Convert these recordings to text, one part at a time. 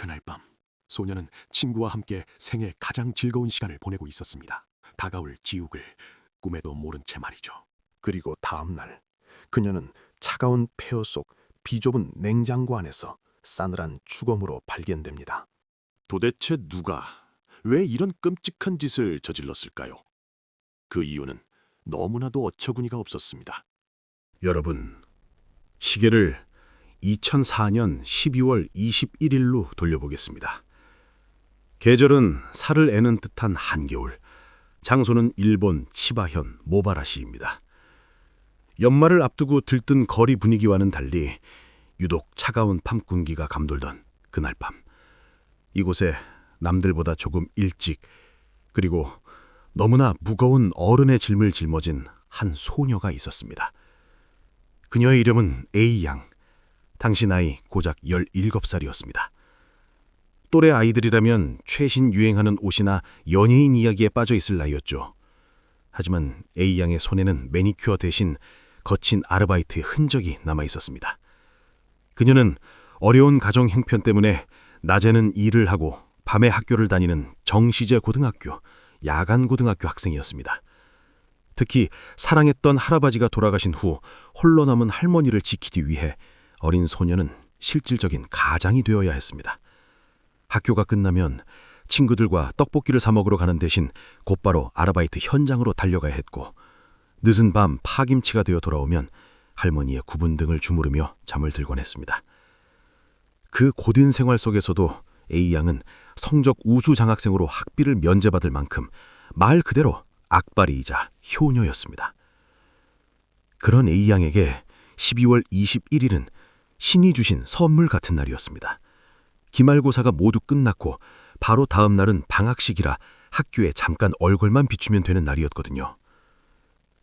그날 밤 소녀는 친구와 함께 생애 가장 즐거운 시간을 보내고 있었습니다. 다가올 지옥을 꿈에도 모른 채 말이죠. 그리고 다음 날 그녀는 차가운 폐허 속 비좁은 냉장고 안에서 싸늘한 죽음으로 발견됩니다. 도대체 누가 왜 이런 끔찍한 짓을 저질렀을까요? 그 이유는 너무나도 어처구니가 없었습니다. 여러분, 시계를 2004년 12월 21일로 돌려보겠습니다. 계절은 살을 애는 듯한 한겨울, 장소는 일본 치바현 모바라시입니다. 연말을 앞두고 들뜬 거리 분위기와는 달리 유독 차가운 밤 공기가 감돌던 그날 밤, 이곳에 남들보다 조금 일찍 그리고 너무나 무거운 어른의 짐을 짊어진 한 소녀가 있었습니다. 그녀의 이름은 A양, 당시 나이 고작 17살이었습니다. 또래 아이들이라면 최신 유행하는 옷이나 연예인 이야기에 빠져 있을 나이였죠. 하지만 A양의 손에는 매니큐어 대신 거친 아르바이트의 흔적이 남아 있었습니다. 그녀는 어려운 가정 형편 때문에 낮에는 일을 하고 밤에 학교를 다니는 정시제 고등학교, 야간 고등학교 학생이었습니다. 특히 사랑했던 할아버지가 돌아가신 후 홀로 남은 할머니를 지키기 위해 어린 소녀는 실질적인 가장이 되어야 했습니다. 학교가 끝나면 친구들과 떡볶이를 사 먹으러 가는 대신 곧바로 아르바이트 현장으로 달려가야 했고, 늦은 밤 파김치가 되어 돌아오면 할머니의 구분 등을 주무르며 잠을 들곤 했습니다. 그 고된 생활 속에서도 A양은 성적 우수 장학생으로 학비를 면제받을 만큼 말 그대로 악바리이자 효녀였습니다. 그런 A양에게 12월 21일은 신이 주신 선물 같은 날이었습니다. 기말고사가 모두 끝났고 바로 다음 날은 방학식이라 학교에 잠깐 얼굴만 비추면 되는 날이었거든요.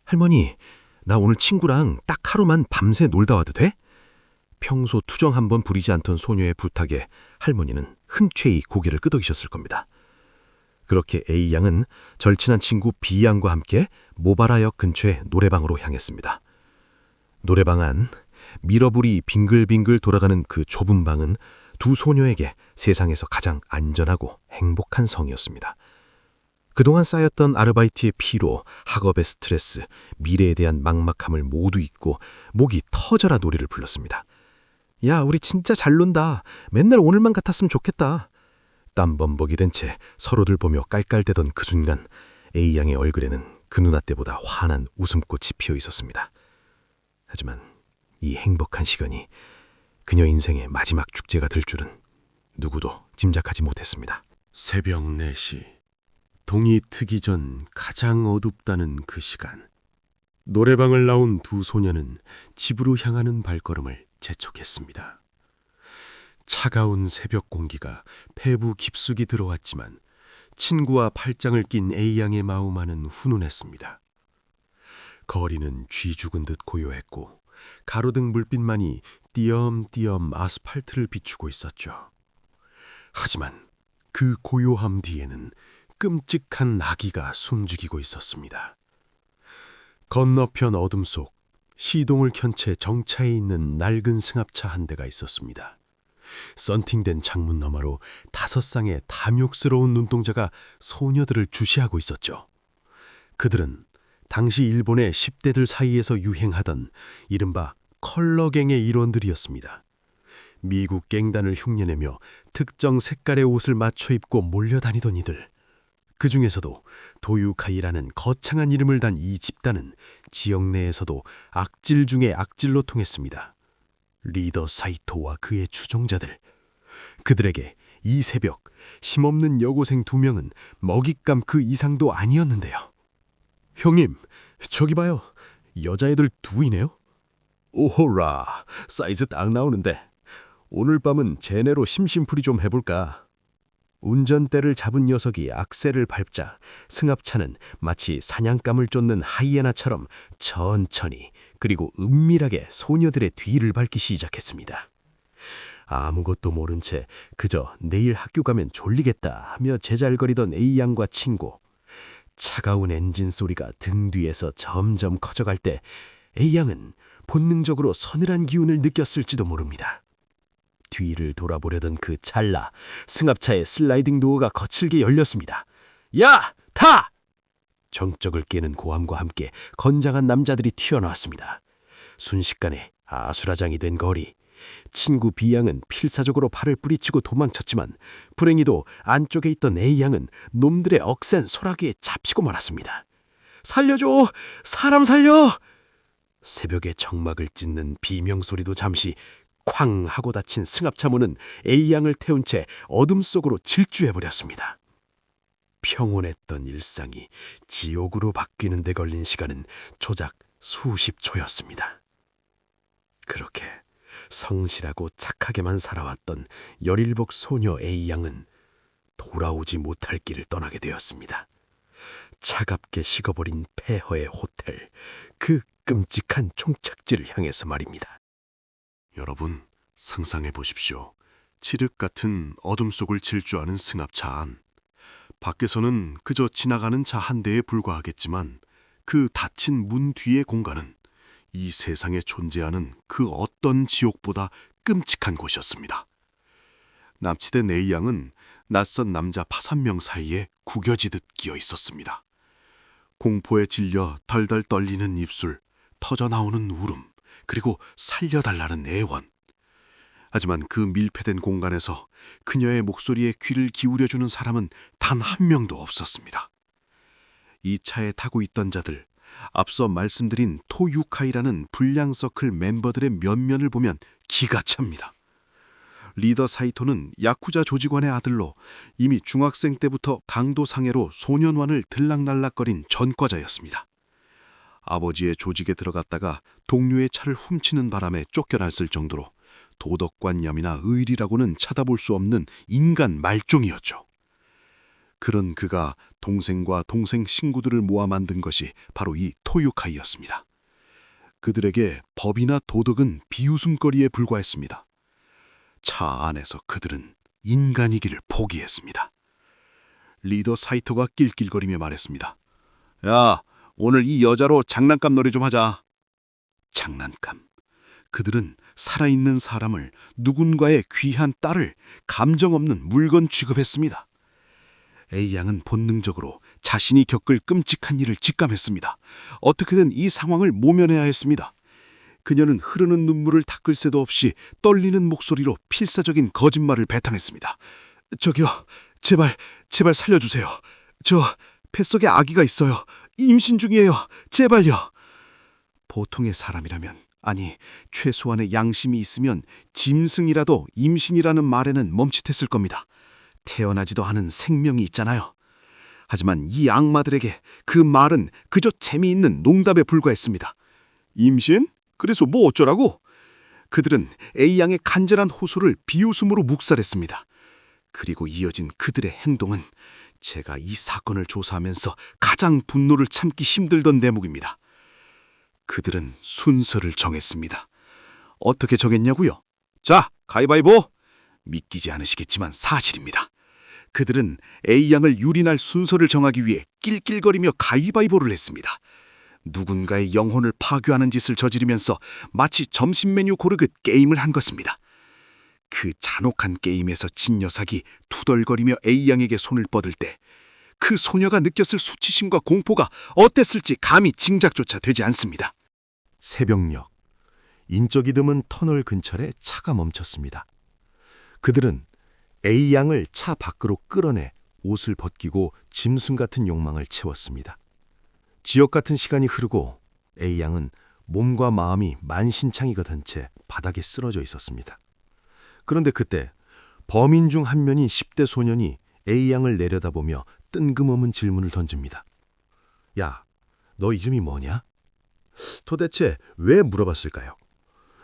할머니, 나 오늘 친구랑 딱 하루만 밤새 놀다 와도 돼? 평소 투정 한번 부리지 않던 소녀의 부탁에 할머니는 흔쾌히 고개를 끄덕이셨을 겁니다. 그렇게 A양은 절친한 친구 B양과 함께 모바라역 근처의 노래방으로 향했습니다. 노래방 안 미러불이 빙글빙글 돌아가는 그 좁은 방은 두 소녀에게 세상에서 가장 안전하고 행복한 성이었습니다. 그동안 쌓였던 아르바이트의 피로, 학업의 스트레스, 미래에 대한 막막함을 모두 잊고 목이 터져라 노래를 불렀습니다. 야, 우리 진짜 잘 논다. 맨날 오늘만 같았으면 좋겠다. 땀범벅이 된 채 서로들 보며 깔깔대던 그 순간 A양의 얼굴에는 그 누나 때보다 환한 웃음꽃이 피어 있었습니다. 하지만 이 행복한 시간이 그녀 인생의 마지막 축제가 될 줄은 누구도 짐작하지 못했습니다. 새벽 4시, 동이 트기 전 가장 어둡다는 그 시간. 노래방을 나온 두 소녀는 집으로 향하는 발걸음을 재촉했습니다. 차가운 새벽 공기가 폐부 깊숙이 들어왔지만 친구와 팔짱을 낀 A양의 마음 안은 훈훈했습니다. 거리는 쥐 죽은 듯 고요했고 가로등 불빛만이 띄엄띄엄 아스팔트를 비추고 있었죠. 하지만 그 고요함 뒤에는 끔찍한 나기가 숨죽이고 있었습니다. 건너편 어둠 속 시동을 켠 채 정차해 있는 낡은 승합차 한 대가 있었습니다. 썬팅된 창문 너머로 5쌍의 탐욕스러운 눈동자가 소녀들을 주시하고 있었죠. 그들은 당시 일본의 10대들 사이에서 유행하던 이른바 컬러갱의 일원들이었습니다. 미국 갱단을 흉내내며 특정 색깔의 옷을 맞춰 입고 몰려다니던 이들. 그 중에서도 도유카이라는 거창한 이름을 단 이 집단은 지역 내에서도 악질 중에 악질로 통했습니다. 리더 사이토와 그의 추종자들. 그들에게 이 새벽 힘없는 여고생 2명은 먹잇감 그 이상도 아니었는데요. 형님, 저기 봐요. 여자애들 2이네요. 오호라, 사이즈 딱 나오는데 오늘 밤은 제네로 심심풀이 좀 해볼까. 운전대를 잡은 녀석이 악셀을 밟자 승합차는 마치 사냥감을 쫓는 하이에나처럼 천천히 그리고 은밀하게 소녀들의 뒤를 밟기 시작했습니다. 아무것도 모른 채 그저 내일 학교 가면 졸리겠다 하며 제잘거리던 A양과 친구. 차가운 엔진 소리가 등 뒤에서 점점 커져갈 때 A양은 본능적으로 서늘한 기운을 느꼈을지도 모릅니다. 뒤를 돌아보려던 그 찰나 승합차의 슬라이딩 도어가 거칠게 열렸습니다. 야! 타! 정적을 깨는 고함과 함께 건장한 남자들이 튀어나왔습니다. 순식간에 아수라장이 된 거리. 친구 B양은 필사적으로 팔을 뿌리치고 도망쳤지만 불행히도 안쪽에 있던 A양은 놈들의 억센 소라기에 잡히고 말았습니다. 살려줘! 사람 살려! 새벽에 정막을 찢는 비명소리도 잠시 쾅 하고 닫힌 승합차 문은 A양을 태운 채 어둠 속으로 질주해버렸습니다. 평온했던 일상이 지옥으로 바뀌는 데 걸린 시간은 조작 수십 초였습니다. 그렇게 성실하고 착하게만 살아왔던 열일복 소녀 A양은 돌아오지 못할 길을 떠나게 되었습니다. 차갑게 식어버린 폐허의 호텔, 그 끔찍한 총착지를 향해서 말입니다. 여러분, 상상해 보십시오. 칠흑 같은 어둠 속을 질주하는 승합차 안. 밖에서는 그저 지나가는 차 한 대에 불과하겠지만 그 닫힌 문 뒤의 공간은 이 세상에 존재하는 그 어떤 지옥보다 끔찍한 곳이었습니다. 납치된 A양은 낯선 남자 5명 사이에 구겨지듯 끼어 있었습니다. 공포에 질려 덜덜 떨리는 입술, 터져나오는 울음, 그리고 살려달라는 애원. 하지만 그 밀폐된 공간에서 그녀의 목소리에 귀를 기울여주는 사람은 단 한 명도 없었습니다. 이 차에 타고 있던 자들, 앞서 말씀드린 토유카이라는 불량 서클 멤버들의 면면을 보면 기가 찹니다. 리더 사이토는 야쿠자 조직원의 아들로 이미 중학생 때부터 강도 상해로 소년원을 들락날락거린 전과자였습니다. 아버지의 조직에 들어갔다가 동료의 차를 훔치는 바람에 쫓겨났을 정도로 도덕관념이나 의리라고는 쳐다볼 수 없는 인간 말종이었죠. 그런 그가 동생과 동생 친구들을 모아 만든 것이 바로 이 토유카이였습니다. 그들에게 법이나 도덕은 비웃음거리에 불과했습니다. 차 안에서 그들은 인간이기를 포기했습니다. 리더 사이토가 낄낄거리며 말했습니다. 야, 오늘 이 여자로 장난감 놀이 좀 하자. 장난감. 그들은 살아있는 사람을, 누군가의 귀한 딸을 감정 없는 물건 취급했습니다. A양은 본능적으로 자신이 겪을 끔찍한 일을 직감했습니다. 어떻게든 이 상황을 모면해야 했습니다. 그녀는 흐르는 눈물을 닦을 새도 없이 떨리는 목소리로 필사적인 거짓말을 배탄했습니다. 저기요, 제발 살려주세요. 저 뱃속에 아기가 있어요. 임신 중이에요. 제발요. 보통의 사람이라면, 아니 최소한의 양심이 있으면 짐승이라도 임신이라는 말에는 멈칫했을 겁니다. 태어나지도 않은 생명이 있잖아요. 하지만 이 악마들에게 그 말은 그저 재미있는 농담에 불과했습니다. 임신? 그래서 뭐 어쩌라고? 그들은 A양의 간절한 호소를 비웃음으로 묵살했습니다. 그리고 이어진 그들의 행동은 제가 이 사건을 조사하면서 가장 분노를 참기 힘들던 대목입니다. 그들은 순서를 정했습니다. 어떻게 정했냐고요? 자, 가위바위보! 믿기지 않으시겠지만 사실입니다. 그들은 A양을 유린할 순서를 정하기 위해 낄낄거리며 가위바위보를 했습니다. 누군가의 영혼을 파괴하는 짓을 저지르면서 마치 점심 메뉴 고르듯 게임을 한 것입니다. 그 잔혹한 게임에서 진 녀석이 투덜거리며 A양에게 손을 뻗을 때 그 소녀가 느꼈을 수치심과 공포가 어땠을지 감히 짐작조차 되지 않습니다. 새벽녘, 인적이 드문 터널 근처에 차가 멈췄습니다. 그들은 A양을 차 밖으로 끌어내 옷을 벗기고 짐승 같은 욕망을 채웠습니다. 지옥 같은 시간이 흐르고 A양은 몸과 마음이 만신창이가 된 채 바닥에 쓰러져 있었습니다. 그런데 그때 범인 중 한 명인 10대 소년이 A양을 내려다보며 뜬금없는 질문을 던집니다. 야, 너 이름이 뭐냐? 도대체 왜 물어봤을까요?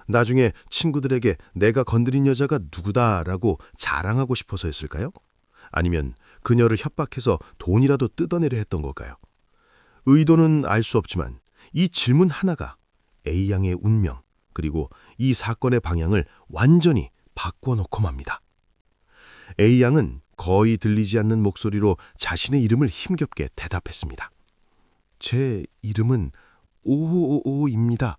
나중에 친구들에게 내가 건드린 여자가 누구다라고 자랑하고 싶어서였을까요? 아니면 그녀를 협박해서 돈이라도 뜯어내려 했던 걸까요? 의도는 알 수 없지만 이 질문 하나가 A양의 운명, 그리고 이 사건의 방향을 완전히 바꿔놓고 맙니다. A양은 거의 들리지 않는 목소리로 자신의 이름을 힘겹게 대답했습니다. 제 이름은 오오오입니다.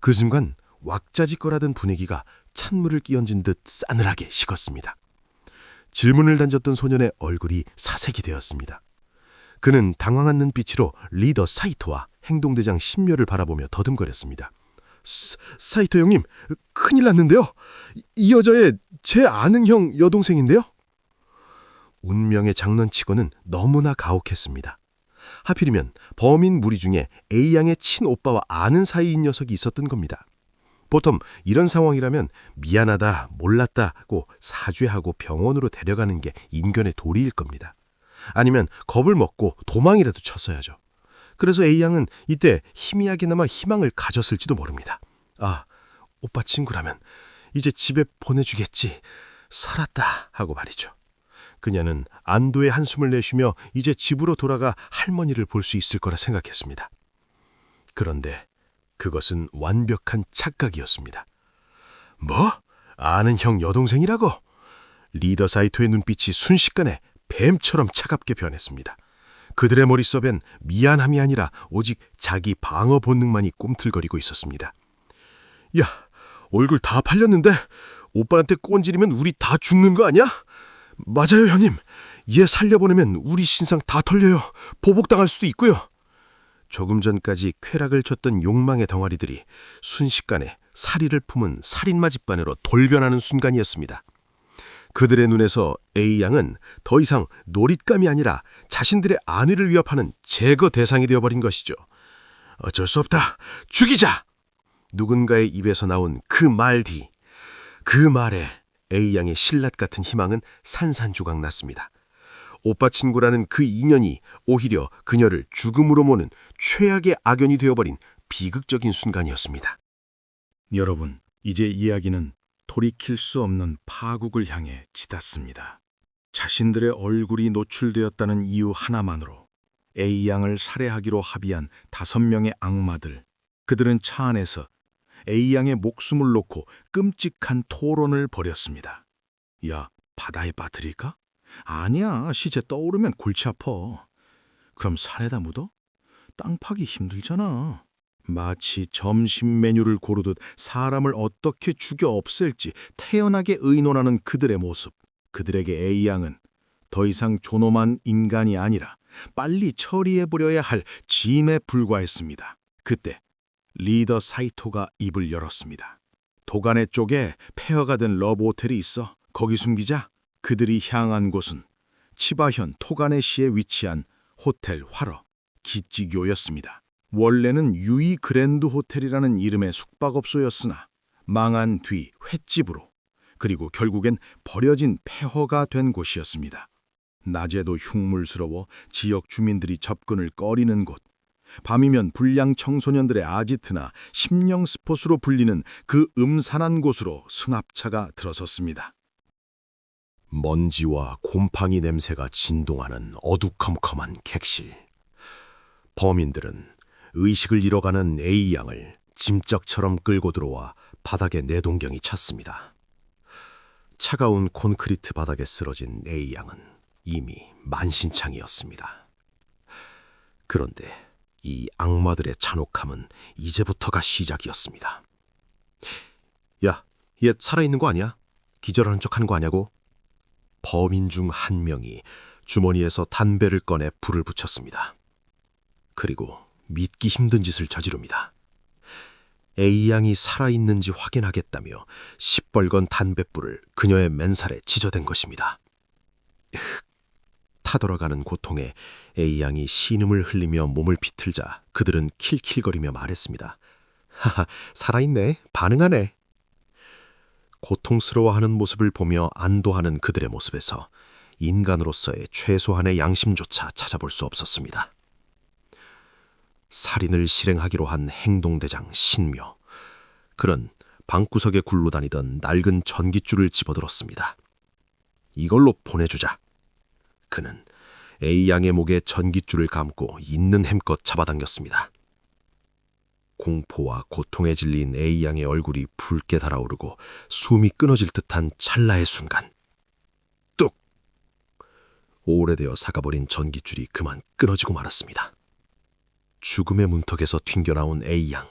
그 순간 왁자지껄하던 분위기가 찬물을 끼얹은 듯 싸늘하게 식었습니다. 질문을 던졌던 소년의 얼굴이 사색이 되었습니다. 그는 당황한 눈빛으로 리더 사이토와 행동대장 신묘를 바라보며 더듬거렸습니다. 사이토 형님, 큰일 났는데요. 이 여자애 제 아는 형 여동생인데요. 운명의 장난치고는 너무나 가혹했습니다. 하필이면 범인 무리 중에 A양의 친오빠와 아는 사이인 녀석이 있었던 겁니다. 보통 이런 상황이라면 미안하다, 몰랐다고 사죄하고 병원으로 데려가는 게 인견의 도리일 겁니다. 아니면 겁을 먹고 도망이라도 쳤어야죠. 그래서 A양은 이때 희미하게나마 희망을 가졌을지도 모릅니다. 아, 오빠 친구라면 이제 집에 보내주겠지. 살았다 하고 말이죠. 그녀는 안도의 한숨을 내쉬며 이제 집으로 돌아가 할머니를 볼 수 있을 거라 생각했습니다. 그런데 그것은 완벽한 착각이었습니다. 뭐? 아는 형 여동생이라고? 리더 사이토의 눈빛이 순식간에 뱀처럼 차갑게 변했습니다. 그들의 머릿속엔 미안함이 아니라 오직 자기 방어 본능만이 꿈틀거리고 있었습니다. 야, 얼굴 다 팔렸는데 오빠한테 꼰지리면 우리 다 죽는 거 아니야? 맞아요, 형님. 얘 살려보내면 우리 신상 다 털려요. 보복당할 수도 있고요. 조금 전까지 쾌락을 쳤던 욕망의 덩어리들이 순식간에 사리를 품은 살인마 집단으로 돌변하는 순간이었습니다. 그들의 눈에서 A양은 더 이상 놀잇감이 아니라 자신들의 안위를 위협하는 제거 대상이 되어버린 것이죠. 어쩔 수 없다. 죽이자! 누군가의 입에서 나온 그 말 뒤, 그 말에 A양의 신랏 같은 희망은 산산조각 났습니다. 오빠 친구라는 그 인연이 오히려 그녀를 죽음으로 모는 최악의 악연이 되어버린 비극적인 순간이었습니다. 여러분, 이제 이야기는 돌이킬 수 없는 파국을 향해 치닫습니다. 자신들의 얼굴이 노출되었다는 이유 하나만으로 A양을 살해하기로 합의한 5명의 악마들. 그들은 차 안에서 A양의 목숨을 놓고 끔찍한 토론을 벌였습니다. 야, 바다에 빠뜨릴까? 아니야, 시체 떠오르면 골치 아파. 그럼 산에다 묻어? 땅 파기 힘들잖아. 마치 점심 메뉴를 고르듯 사람을 어떻게 죽여 없앨지 태연하게 의논하는 그들의 모습. 그들에게 A양은 더 이상 존엄한 인간이 아니라 빨리 처리해버려야 할 짐에 불과했습니다. 그때 리더 사이토가 입을 열었습니다. 도가네 쪽에 폐허가 된 러브 호텔이 있어. 거기 숨기자. 그들이 향한 곳은 치바현 토가네시에 위치한 호텔 화러 기찌교였습니다. 원래는 유이 그랜드 호텔이라는 이름의 숙박업소였으나 망한 뒤 횟집으로, 그리고 결국엔 버려진 폐허가 된 곳이었습니다. 낮에도 흉물스러워 지역 주민들이 접근을 꺼리는 곳, 밤이면 불량 청소년들의 아지트나 심령 스폿으로 불리는 그 음산한 곳으로 수납차가 들어섰습니다. 먼지와 곰팡이 냄새가 진동하는 어두컴컴한 객실. 범인들은 의식을 잃어가는 A양을 짐짝처럼 끌고 들어와 바닥에 내동경이 찼습니다. 차가운 콘크리트 바닥에 쓰러진 A양은 이미 만신창이었습니다. 그런데 이 악마들의 잔혹함은 이제부터가 시작이었습니다. 야, 얘 살아있는 거 아니야? 기절하는 척하는 거 아냐고? 범인 중 한 명이 주머니에서 담배를 꺼내 불을 붙였습니다. 그리고 믿기 힘든 짓을 저지릅니다. A양이 살아있는지 확인하겠다며 시뻘건 담뱃불을 그녀의 맨살에 지저댄 것입니다. 타돌아가는 고통에 A양이 신음을 흘리며 몸을 비틀자 그들은 킬킬거리며 말했습니다. 하하, 살아있네. 반응하네. 고통스러워하는 모습을 보며 안도하는 그들의 모습에서 인간으로서의 최소한의 양심조차 찾아볼 수 없었습니다. 살인을 실행하기로 한 행동대장 신묘. 그는 방구석에 굴러다니던 낡은 전깃줄을 집어들었습니다. 이걸로 보내주자. 그는 A양의 목에 전깃줄을 감고 있는 힘껏 잡아당겼습니다. 공포와 고통에 질린 A양의 얼굴이 붉게 달아오르고 숨이 끊어질 듯한 찰나의 순간, 뚝! 오래되어 사가버린 전깃줄이 그만 끊어지고 말았습니다. 죽음의 문턱에서 튕겨나온 A양.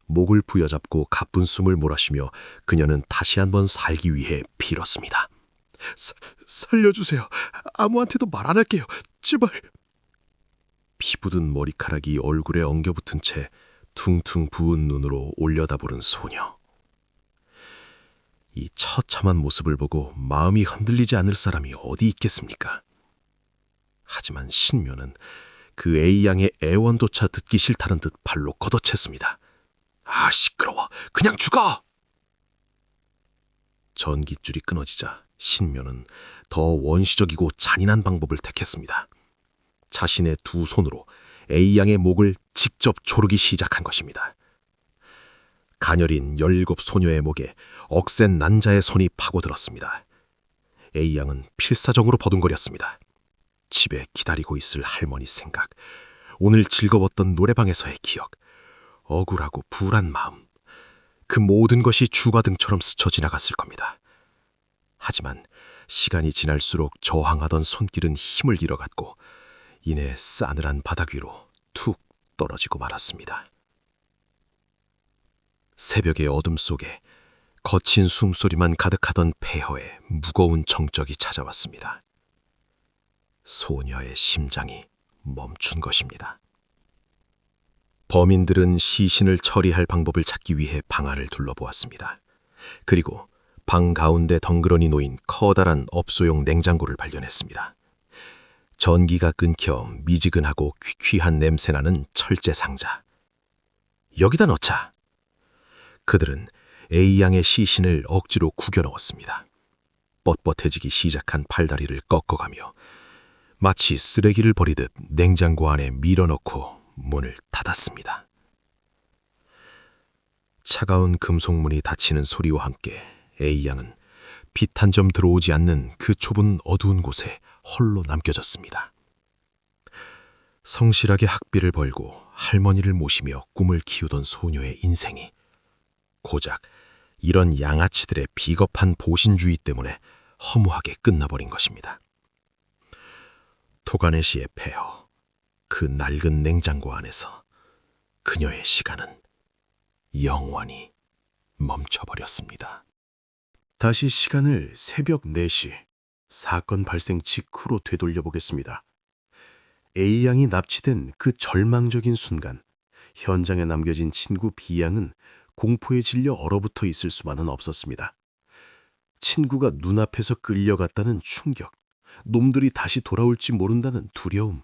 목을 부여잡고 가쁜 숨을 몰아쉬며 그녀는 다시 한번 살기 위해 빌었습니다. 살려주세요. 아무한테도 말 안 할게요. 제발. 피부든 머리카락이 얼굴에 엉겨붙은 채 퉁퉁 부은 눈으로 올려다보는 소녀. 이 처참한 모습을 보고 마음이 흔들리지 않을 사람이 어디 있겠습니까? 하지만 신묘는 그 A양의 애원조차 듣기 싫다는 듯 발로 걷어챘습니다. 아, 시끄러워. 그냥 죽어! 전깃줄이 끊어지자 신묘는 더 원시적이고 잔인한 방법을 택했습니다. 자신의 두 손으로 A양의 목을 직접 조르기 시작한 것입니다. 가녀린 17소녀의 목에 억센 난자의 손이 파고들었습니다. A양은 필사정으로 버둥거렸습니다. 집에 기다리고 있을 할머니 생각, 오늘 즐거웠던 노래방에서의 기억, 억울하고 불안 마음, 그 모든 것이 주과등처럼 스쳐 지나갔을 겁니다. 하지만 시간이 지날수록 저항하던 손길은 힘을 잃어갔고 이내 싸늘한 바닥 위로 툭 떨어지고 말았습니다. 새벽의 어둠 속에 거친 숨소리만 가득하던 폐허에 무거운 정적이 찾아왔습니다. 소녀의 심장이 멈춘 것입니다. 범인들은 시신을 처리할 방법을 찾기 위해 방 안을 둘러보았습니다. 그리고 방 가운데 덩그러니 놓인 커다란 업소용 냉장고를 발견했습니다. 전기가 끊겨 미지근하고 퀴퀴한 냄새나는 철제 상자. 여기다 넣자. 그들은 A양의 시신을 억지로 구겨 넣었습니다. 뻣뻣해지기 시작한 팔다리를 꺾어가며 마치 쓰레기를 버리듯 냉장고 안에 밀어넣고 문을 닫았습니다. 차가운 금속문이 닫히는 소리와 함께 A양은 빛 한 점 들어오지 않는 그 좁은 어두운 곳에 홀로 남겨졌습니다. 성실하게 학비를 벌고 할머니를 모시며 꿈을 키우던 소녀의 인생이 고작 이런 양아치들의 비겁한 보신주의 때문에 허무하게 끝나버린 것입니다. 토가네시의 폐허, 그 낡은 냉장고 안에서 그녀의 시간은 영원히 멈춰버렸습니다. 다시 시간을 새벽 4시, 사건 발생 직후로 되돌려 보겠습니다. A양이 납치된 그 절망적인 순간, 현장에 남겨진 친구 B양은 공포에 질려 얼어붙어 있을 수만은 없었습니다. 친구가 눈앞에서 끌려갔다는 충격, 놈들이 다시 돌아올지 모른다는 두려움.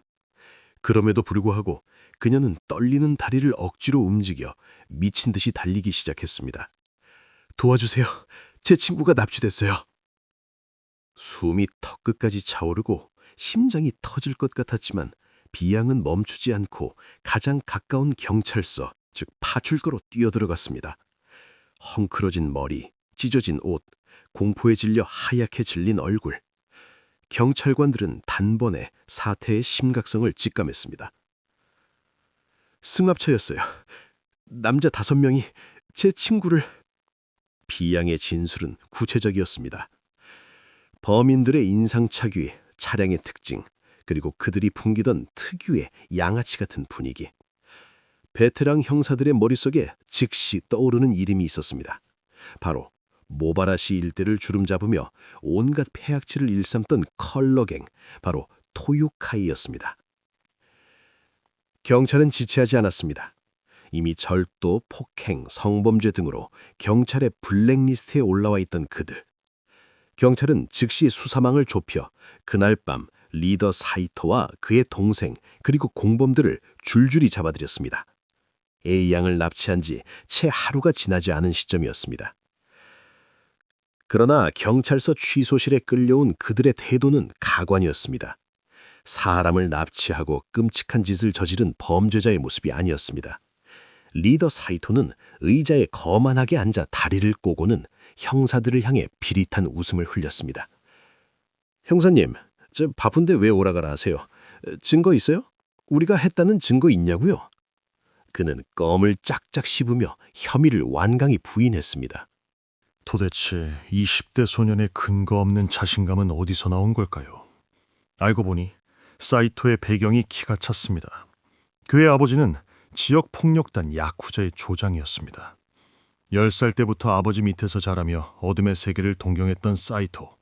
그럼에도 불구하고 그녀는 떨리는 다리를 억지로 움직여 미친 듯이 달리기 시작했습니다. 도와주세요. 제 친구가 납치됐어요. 숨이 턱끝까지 차오르고 심장이 터질 것 같았지만 B양은 멈추지 않고 가장 가까운 경찰서, 즉 파출소로 뛰어들어갔습니다. 헝클어진 머리, 찢어진 옷, 공포에 질려 하얗게 질린 얼굴. 경찰관들은 단번에 사태의 심각성을 직감했습니다. 승합차였어요. 남자 5명이 제 친구를... B양의 진술은 구체적이었습니다. 범인들의 인상착의, 차량의 특징, 그리고 그들이 풍기던 특유의 양아치 같은 분위기. 베테랑 형사들의 머릿속에 즉시 떠오르는 이름이 있었습니다. 바로 모바라시 일대를 주름잡으며 온갖 폐악질을 일삼던 컬러갱, 바로 토유카이였습니다. 경찰은 지체하지 않았습니다. 이미 절도, 폭행, 성범죄 등으로 경찰의 블랙리스트에 올라와 있던 그들. 경찰은 즉시 수사망을 좁혀 그날 밤 리더 사이토와 그의 동생 그리고 공범들을 줄줄이 잡아들였습니다. A양을 납치한 지 채 하루가 지나지 않은 시점이었습니다. 그러나 경찰서 취소실에 끌려온 그들의 태도는 가관이었습니다. 사람을 납치하고 끔찍한 짓을 저지른 범죄자의 모습이 아니었습니다. 리더 사이토는 의자에 거만하게 앉아 다리를 꼬고는 형사들을 향해 비릿한 웃음을 흘렸습니다. 형사님, 저 바쁜데 왜 오라가라 하세요? 증거 있어요? 우리가 했다는 증거 있냐고요? 그는 껌을 짝짝 씹으며 혐의를 완강히 부인했습니다. 도대체 20대 소년의 근거 없는 자신감은 어디서 나온 걸까요? 알고 보니 사이토의 배경이 키가 찼습니다. 그의 아버지는 지역 폭력단 야쿠자의 조장이었습니다. 10살 때부터 아버지 밑에서 자라며 어둠의 세계를 동경했던 사이토.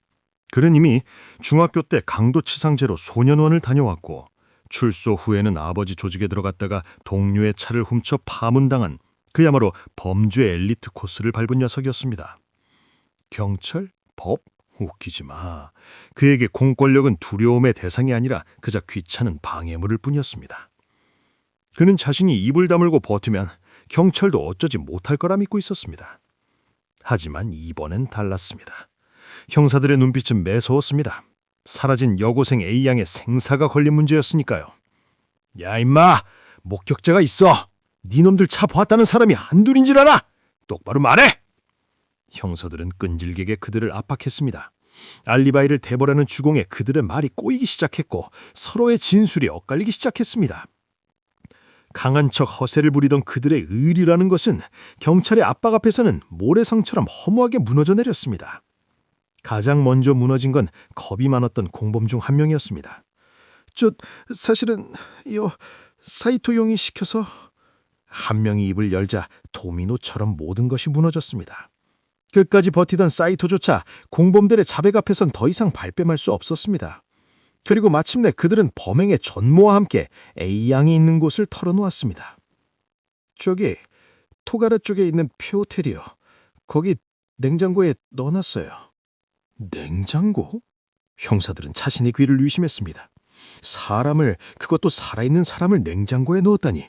그는 이미 중학교 때 강도치상죄로 소년원을 다녀왔고 출소 후에는 아버지 조직에 들어갔다가 동료의 차를 훔쳐 파문당한 그야말로 범죄 엘리트 코스를 밟은 녀석이었습니다. 경찰? 법? 웃기지 마. 그에게 공권력은 두려움의 대상이 아니라 그저 귀찮은 방해물일 뿐이었습니다. 그는 자신이 입을 다물고 버티면 경찰도 어쩌지 못할 거라 믿고 있었습니다. 하지만 이번엔 달랐습니다. 형사들의 눈빛은 매서웠습니다. 사라진 여고생 A양의 생사가 걸린 문제였으니까요. 야 임마! 목격자가 있어! 니놈들 차 보았다는 사람이 한둘인 줄 알아! 똑바로 말해! 형사들은 끈질기게 그들을 압박했습니다. 알리바이를 대보라는 주공에 그들의 말이 꼬이기 시작했고 서로의 진술이 엇갈리기 시작했습니다. 강한 척 허세를 부리던 그들의 의리라는 것은 경찰의 압박 앞에서는 모래성처럼 허무하게 무너져 내렸습니다. 가장 먼저 무너진 건 겁이 많았던 공범 중 한 명이었습니다. 사실은 사이토 용이 시켜서... 한 명이 입을 열자 도미노처럼 모든 것이 무너졌습니다. 끝까지 버티던 사이토조차 공범들의 자백 앞에선 더 이상 발뺌할 수 없었습니다. 그리고 마침내 그들은 범행의 전모와 함께 A양이 있는 곳을 털어놓았습니다. 저기 토가라 쪽에 있는 퓨호텔이요. 거기 냉장고에 넣어놨어요. 냉장고? 형사들은 자신의 귀를 의심했습니다. 사람을, 그것도 살아있는 사람을 냉장고에 넣었다니.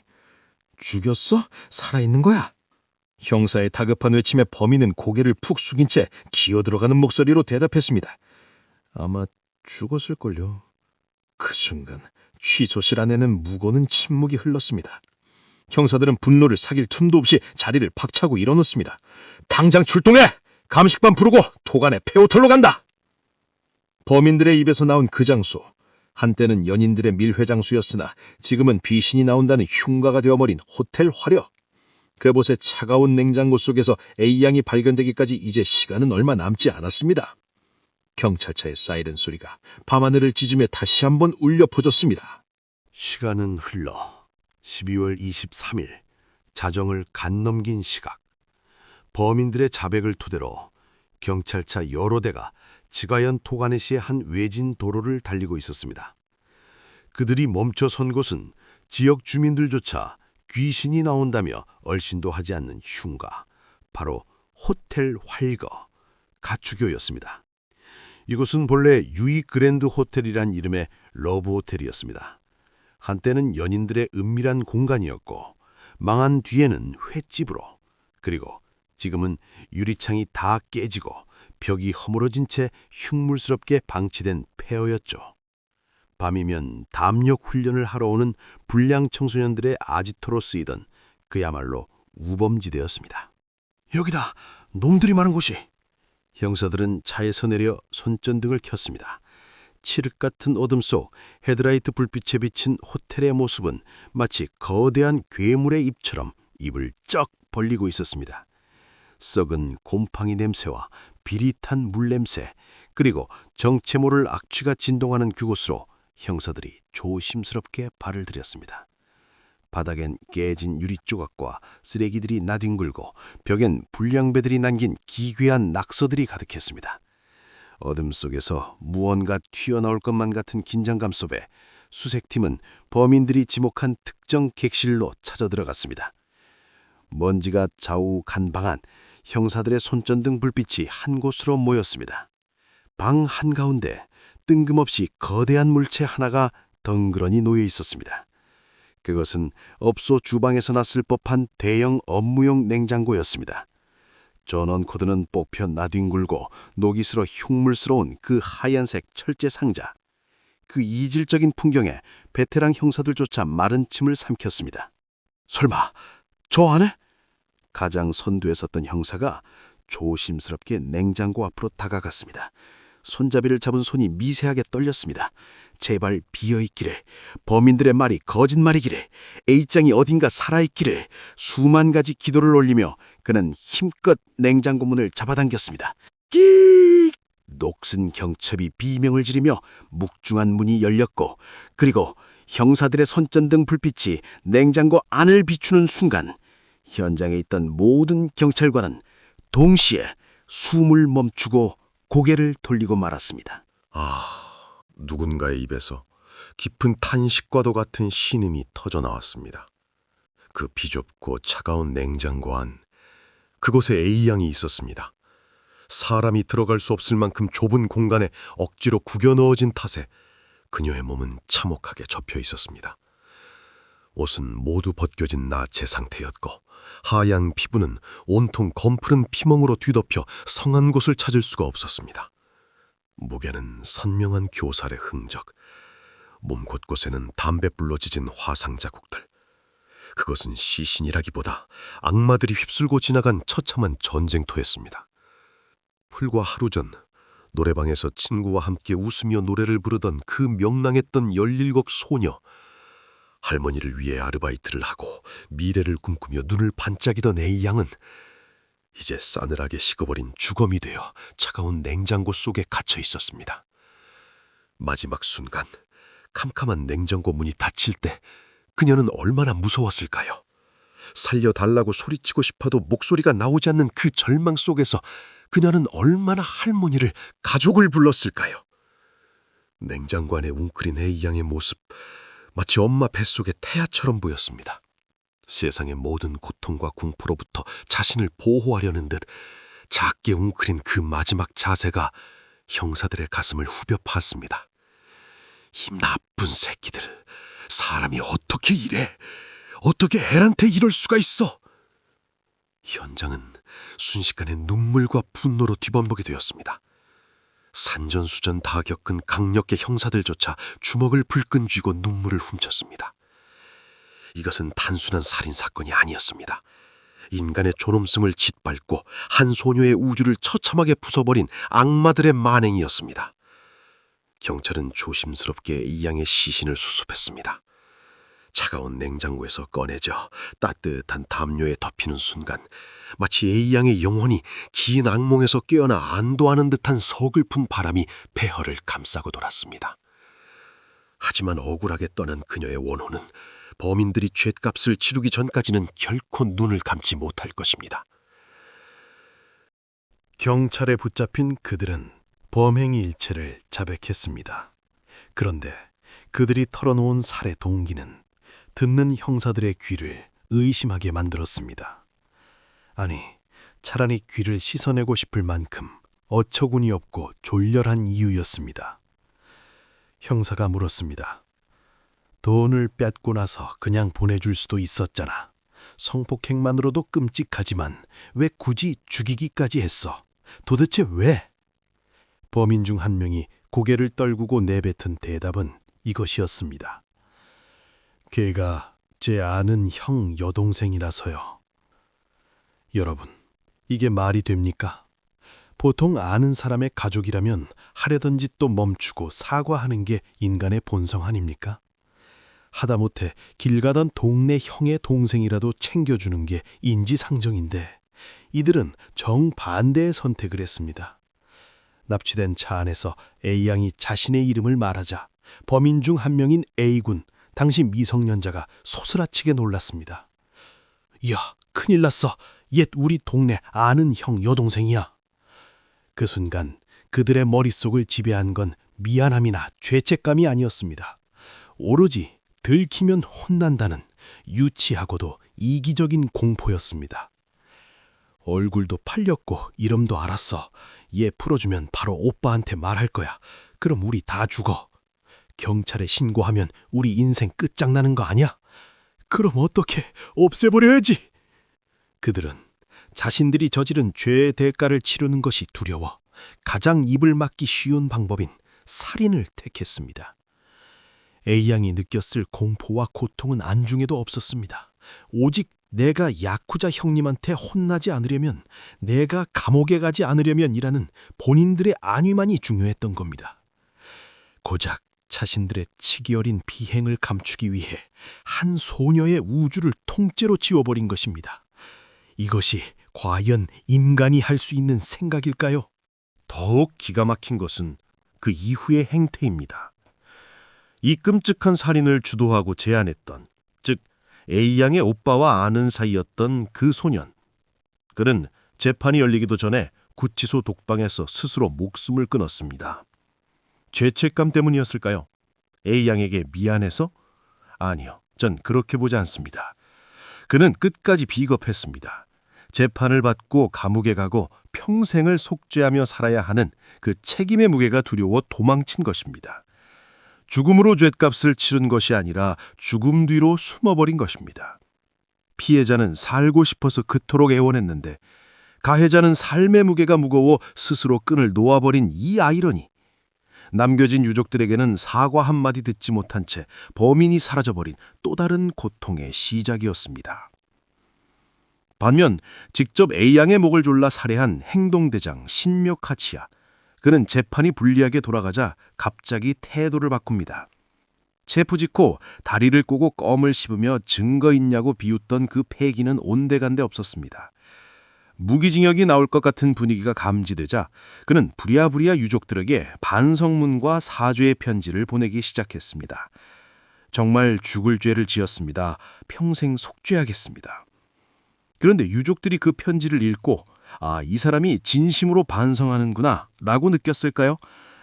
죽였어? 살아있는 거야? 형사의 다급한 외침에 범인은 고개를 푹 숙인 채 기어들어가는 목소리로 대답했습니다. 아마 죽었을걸요. 그 순간 취소실 안에는 무거운 침묵이 흘렀습니다. 형사들은 분노를 사귈 틈도 없이 자리를 박차고 일어났습니다. 당장 출동해! 감식반 부르고 토간의 폐호텔로 간다! 범인들의 입에서 나온 그 장소. 한때는 연인들의 밀회장소였으나 지금은 귀신이 나온다는 흉가가 되어버린 호텔 화려. 그곳의 차가운 냉장고 속에서 A양이 발견되기까지 이제 시간은 얼마 남지 않았습니다. 경찰차의 사이렌 소리가 밤하늘을 찢으며 다시 한번 울려 퍼졌습니다. 시간은 흘러 12월 23일 자정을 간 넘긴 시각. 범인들의 자백을 토대로 경찰차 여러 대가 지가현 토가네시의 한 외진 도로를 달리고 있었습니다. 그들이 멈춰 선 곳은 지역 주민들조차 귀신이 나온다며 얼씬도 하지 않는 흉가, 바로 호텔 활거, 가축교였습니다. 이곳은 본래 유이 그랜드 호텔이란 이름의 러브 호텔이었습니다. 한때는 연인들의 은밀한 공간이었고 망한 뒤에는 횟집으로, 그리고 지금은 유리창이 다 깨지고 벽이 허물어진 채 흉물스럽게 방치된 폐허였죠. 밤이면 담력 훈련을 하러 오는 불량 청소년들의 아지토로 쓰이던 그야말로 우범지대였습니다. 여기다! 놈들이 많은 곳이! 형사들은 차에서 내려 손전등을 켰습니다. 칠흑 같은 어둠 속 헤드라이트 불빛에 비친 호텔의 모습은 마치 거대한 괴물의 입처럼 입을 쩍 벌리고 있었습니다. 썩은 곰팡이 냄새와 비릿한 물냄새, 그리고 정체 모를 악취가 진동하는 그곳으로 형사들이 조심스럽게 발을 들였습니다. 바닥엔 깨진 유리 조각과 쓰레기들이 나뒹굴고 벽엔 불량배들이 남긴 기괴한 낙서들이 가득했습니다. 어둠 속에서 무언가 튀어나올 것만 같은 긴장감 속에 수색팀은 범인들이 지목한 특정 객실로 찾아들어갔습니다. 먼지가 좌우 간방한 형사들의 손전등 불빛이 한 곳으로 모였습니다. 방 한가운데 뜬금없이 거대한 물체 하나가 덩그러니 놓여 있었습니다. 그것은 업소 주방에서 났을 법한 대형 업무용 냉장고였습니다. 전원 코드는 뽑혀 나뒹굴고 녹이 슬어 흉물스러운 그 하얀색 철제 상자. 그 이질적인 풍경에 베테랑 형사들조차 마른 침을 삼켰습니다. 설마 저 안에? 가장 선두에 섰던 형사가 조심스럽게 냉장고 앞으로 다가갔습니다. 손잡이를 잡은 손이 미세하게 떨렸습니다. 제발 비어있기를, 범인들의 말이 거짓말이기를, A장이 어딘가 살아있기를 수만 가지 기도를 올리며 그는 힘껏 냉장고 문을 잡아당겼습니다. 끼익! 녹슨 경첩이 비명을 지르며 묵중한 문이 열렸고, 그리고 형사들의 손전등 불빛이 냉장고 안을 비추는 순간 현장에 있던 모든 경찰관은 동시에 숨을 멈추고 고개를 돌리고 말았습니다. 누군가의 입에서 깊은 탄식과도 같은 신음이 터져 나왔습니다. 그 비좁고 차가운 냉장고 안, 그곳에 A양이 있었습니다. 사람이 들어갈 수 없을 만큼 좁은 공간에 억지로 구겨 넣어진 탓에 그녀의 몸은 참혹하게 접혀 있었습니다. 옷은 모두 벗겨진 나체 상태였고 하얀 피부는 온통 검푸른 피멍으로 뒤덮여 성한 곳을 찾을 수가 없었습니다. 무게는 선명한 교살의 흔적, 몸 곳곳에는 담뱃불로 지진 화상 자국들. 그것은 시신이라기보다 악마들이 휩쓸고 지나간 처참한 전쟁터였습니다. 불과 하루 전 노래방에서 친구와 함께 웃으며 노래를 부르던 그 명랑했던 17 소녀, 할머니를 위해 아르바이트를 하고 미래를 꿈꾸며 눈을 반짝이던 A양은 이제 싸늘하게 식어버린 주검이 되어 차가운 냉장고 속에 갇혀 있었습니다. 마지막 순간 캄캄한 냉장고 문이 닫힐 때 그녀는 얼마나 무서웠을까요? 살려달라고 소리치고 싶어도 목소리가 나오지 않는 그 절망 속에서 그녀는 얼마나 할머니를, 가족을 불렀을까요? 냉장고 안에 웅크린 A양의 모습, 마치 엄마 뱃속의 태아처럼 보였습니다. 세상의 모든 고통과 공포로부터 자신을 보호하려는 듯 작게 웅크린 그 마지막 자세가 형사들의 가슴을 후벼 팠습니다. 이 나쁜 새끼들, 사람이 어떻게 이래? 어떻게 헬한테 이럴 수가 있어? 현장은 순식간에 눈물과 분노로 뒤범벅이 되었습니다. 산전수전 다 겪은 강력계 형사들조차 주먹을 불끈 쥐고 눈물을 훔쳤습니다. 이것은 단순한 살인사건이 아니었습니다. 인간의 존엄성을 짓밟고 한 소녀의 우주를 처참하게 부숴버린 악마들의 만행이었습니다. 경찰은 조심스럽게 이 양의 시신을 수습했습니다. 차가운 냉장고에서 꺼내져 따뜻한 담요에 덮이는 순간 마치 A양의 영혼이 긴 악몽에서 깨어나 안도하는 듯한 서글픈 바람이 폐허를 감싸고 돌았습니다. 하지만 억울하게 떠난 그녀의 원혼은 범인들이 죗값을 치르기 전까지는 결코 눈을 감지 못할 것입니다. 경찰에 붙잡힌 그들은 범행의 일체를 자백했습니다. 그런데 그들이 털어놓은 살해 동기는 듣는 형사들의 귀를 의심하게 만들었습니다. 아니, 차라리 귀를 씻어내고 싶을 만큼 어처구니 없고 졸렬한 이유였습니다. 형사가 물었습니다. 돈을 뺏고 나서 그냥 보내줄 수도 있었잖아. 성폭행만으로도 끔찍하지만 왜 굳이 죽이기까지 했어? 도대체 왜? 범인 중 한 명이 고개를 떨구고 내뱉은 대답은 이것이었습니다. 걔가 제 아는 형 여동생이라서요. 여러분, 이게 말이 됩니까? 보통 아는 사람의 가족이라면 하려던 짓도 멈추고 사과하는 게 인간의 본성 아닙니까? 하다못해 길 가던 동네 형의 동생이라도 챙겨주는 게 인지상정인데 이들은 정반대의 선택을 했습니다. 납치된 차 안에서 A양이 자신의 이름을 말하자 범인 중 한 명인 A군, 당시 미성년자가 소스라치게 놀랐습니다. 야, 큰일 났어. 옛 우리 동네 아는 형 여동생이야. 그 순간 그들의 머릿속을 지배한 건 미안함이나 죄책감이 아니었습니다. 오로지 들키면 혼난다는 유치하고도 이기적인 공포였습니다. 얼굴도 팔렸고 이름도 알았어. 얘 풀어주면 바로 오빠한테 말할 거야. 그럼 우리 다 죽어. 경찰에 신고하면 우리 인생 끝장나는 거 아니야? 그럼 어떻게 없애버려야지. 그들은 자신들이 저지른 죄의 대가를 치르는 것이 두려워 가장 입을 막기 쉬운 방법인 살인을 택했습니다. A양이 느꼈을 공포와 고통은 안중에도 없었습니다. 오직 내가 야쿠자 형님한테 혼나지 않으려면, 내가 감옥에 가지 않으려면이라는 본인들의 안위만이 중요했던 겁니다. 고작 자신들의 치기 어린 비행을 감추기 위해 한 소녀의 우주를 통째로 지워버린 것입니다. 이것이 과연 인간이 할 수 있는 생각일까요? 더욱 기가 막힌 것은 그 이후의 행태입니다. 이 끔찍한 살인을 주도하고 제안했던, 즉 A양의 오빠와 아는 사이였던 그 소년. 그는 재판이 열리기도 전에 구치소 독방에서 스스로 목숨을 끊었습니다. 죄책감 때문이었을까요? A양에게 미안해서? 아니요, 전 그렇게 보지 않습니다. 그는 끝까지 비겁했습니다. 재판을 받고 감옥에 가고 평생을 속죄하며 살아야 하는 그 책임의 무게가 두려워 도망친 것입니다. 죽음으로 죗값을 치른 것이 아니라 죽음 뒤로 숨어버린 것입니다. 피해자는 살고 싶어서 그토록 애원했는데 가해자는 삶의 무게가 무거워 스스로 끈을 놓아버린 이 아이러니. 남겨진 유족들에게는 사과 한마디 듣지 못한 채 범인이 사라져버린 또 다른 고통의 시작이었습니다. 반면 직접 A양의 목을 졸라 살해한 행동대장 신묘 카치야. 그는 재판이 불리하게 돌아가자 갑자기 태도를 바꿉니다. 체포 직후 다리를 꼬고 껌을 씹으며 증거 있냐고 비웃던 그 패기는 온데간데 없었습니다. 무기징역이 나올 것 같은 분위기가 감지되자 그는 부랴부랴 유족들에게 반성문과 사죄의 편지를 보내기 시작했습니다. 정말 죽을 죄를 지었습니다. 평생 속죄하겠습니다. 그런데 유족들이 그 편지를 읽고 이 사람이 진심으로 반성하는구나 라고 느꼈을까요?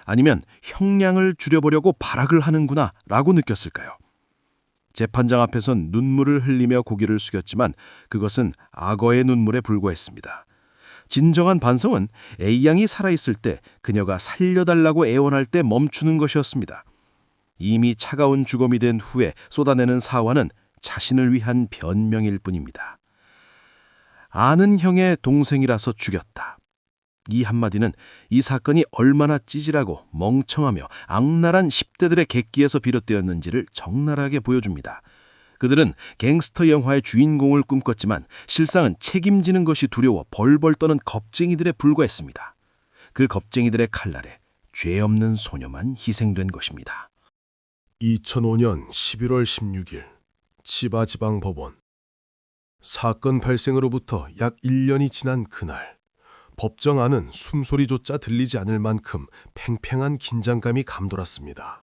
아니면 형량을 줄여보려고 발악을 하는구나 라고 느꼈을까요? 재판장 앞에선 눈물을 흘리며 고개를 숙였지만 그것은 악어의 눈물에 불과했습니다. 진정한 반성은 A양이 살아있을 때 그녀가 살려달라고 애원할 때 멈추는 것이었습니다. 이미 차가운 주검이 된 후에 쏟아내는 사과는 자신을 위한 변명일 뿐입니다. 아는 형의 동생이라서 죽였다. 이 한마디는 이 사건이 얼마나 찌질하고 멍청하며 악랄한 10대들의 객기에서 비롯되었는지를 적나라하게 보여줍니다. 그들은 갱스터 영화의 주인공을 꿈꿨지만 실상은 책임지는 것이 두려워 벌벌 떠는 겁쟁이들에 불과했습니다. 그 겁쟁이들의 칼날에 죄 없는 소녀만 희생된 것입니다. 2005년 11월 16일 치바지방법원. 사건 발생으로부터 약 1년이 지난 그날, 법정 안은 숨소리조차 들리지 않을 만큼 팽팽한 긴장감이 감돌았습니다.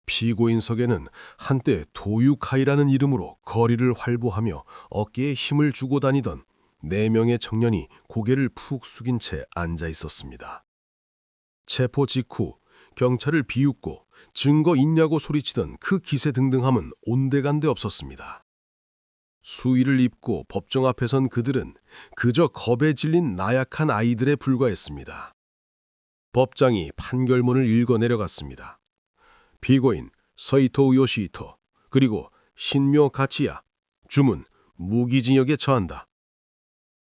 피고인석에는 한때 도유카이라는 이름으로 거리를 활보하며 어깨에 힘을 주고 다니던 4명의 청년이 고개를 푹 숙인 채 앉아 있었습니다. 체포 직후 경찰을 비웃고 증거 있냐고 소리치던 그 기세등등함은 온데간데 없었습니다. 수의를 입고 법정 앞에 선 그들은 그저 겁에 질린 나약한 아이들에 불과했습니다. 법장이 판결문을 읽어 내려갔습니다. 피고인 서이토 요시히토 그리고 신묘 가치야 주문 무기징역에 처한다.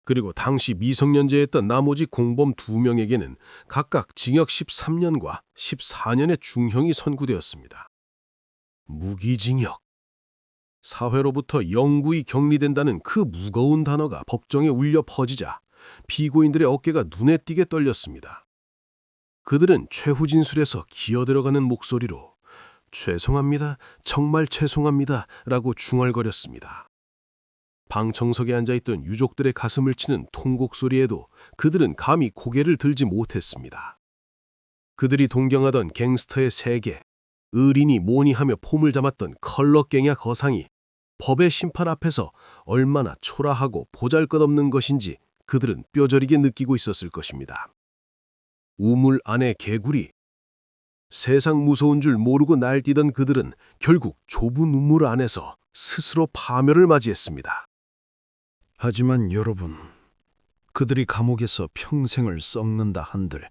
그리고 당시 미성년자였던 나머지 공범 2명에게는 각각 징역 13년과 14년의 중형이 선고되었습니다. 무기징역. 사회로부터 영구히 격리된다는 그 무거운 단어가 법정에 울려 퍼지자 피고인들의 어깨가 눈에 띄게 떨렸습니다. 그들은 최후진술에서 기어들어가는 목소리로 죄송합니다, 정말 죄송합니다 라고 중얼거렸습니다. 방청석에 앉아있던 유족들의 가슴을 치는 통곡 소리에도 그들은 감히 고개를 들지 못했습니다. 그들이 동경하던 갱스터의 세계, 의린이 뭐니 하며 폼을 잡았던 컬러갱야 거상이 법의 심판 앞에서 얼마나 초라하고 보잘것없는 것인지 그들은 뼈저리게 느끼고 있었을 것입니다. 우물 안의 개구리. 세상 무서운 줄 모르고 날뛰던 그들은 결국 좁은 우물 안에서 스스로 파멸을 맞이했습니다. 하지만 여러분, 그들이 감옥에서 평생을 썩는다 한들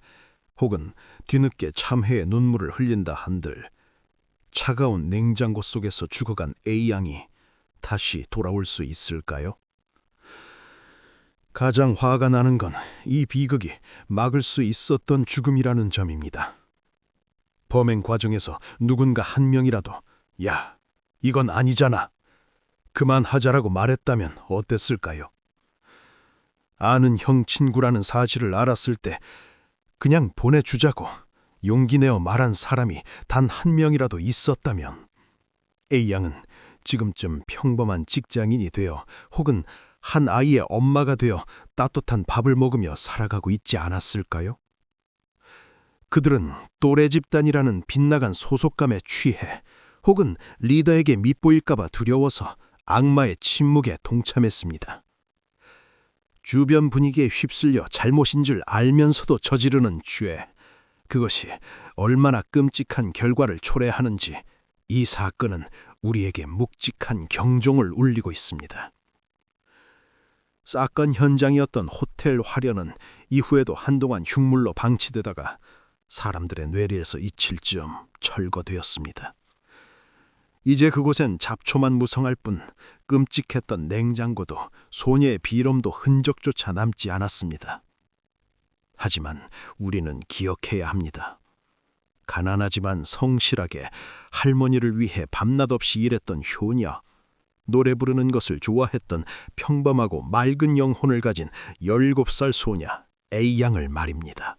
혹은 뒤늦게 참회의 눈물을 흘린다 한들 차가운 냉장고 속에서 죽어간 A양이 다시 돌아올 수 있을까요? 가장 화가 나는 건 이 비극이 막을 수 있었던 죽음이라는 점입니다. 범행 과정에서 누군가 한 명이라도 야, 이건 아니잖아. 그만하자라고 말했다면 어땠을까요? 아는 형 친구라는 사실을 알았을 때 그냥 보내주자고 용기 내어 말한 사람이 단 한 명이라도 있었다면 A양은 지금쯤 평범한 직장인이 되어 혹은 한 아이의 엄마가 되어 따뜻한 밥을 먹으며 살아가고 있지 않았을까요? 그들은 또래 집단이라는 빗나간 소속감에 취해 혹은 리더에게 밉보일까봐 두려워서 악마의 침묵에 동참했습니다. 주변 분위기에 휩쓸려 잘못인 줄 알면서도 저지르는 죄, 그것이 얼마나 끔찍한 결과를 초래하는지 이 사건은 우리에게 묵직한 경종을 울리고 있습니다. 사건 현장이었던 호텔 화련은 이후에도 한동안 흉물로 방치되다가 사람들의 뇌리에서 잊힐 즈음 철거되었습니다. 이제 그곳엔 잡초만 무성할 뿐 끔찍했던 냉장고도 소녀의 비름도 흔적조차 남지 않았습니다. 하지만 우리는 기억해야 합니다. 가난하지만 성실하게 할머니를 위해 밤낮 없이 일했던 효녀, 노래 부르는 것을 좋아했던 평범하고 맑은 영혼을 가진 17살 소녀 A양을 말입니다.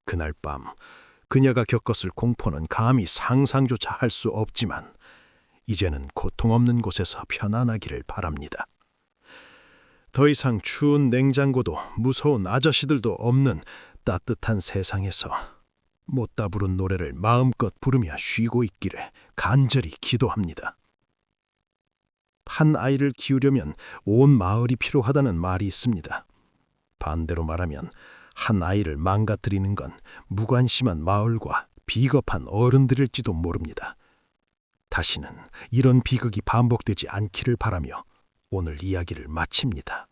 그날 밤 그녀가 겪었을 공포는 감히 상상조차 할 수 없지만 이제는 고통 없는 곳에서 편안하기를 바랍니다. 더 이상 추운 냉장고도 무서운 아저씨들도 없는 따뜻한 세상에서 못다 부른 노래를 마음껏 부르며 쉬고 있기를 간절히 기도합니다. 한 아이를 키우려면 온 마을이 필요하다는 말이 있습니다. 반대로 말하면 한 아이를 망가뜨리는 건 무관심한 마을과 비겁한 어른들일지도 모릅니다. 다시는 이런 비극이 반복되지 않기를 바라며 오늘 이야기를 마칩니다.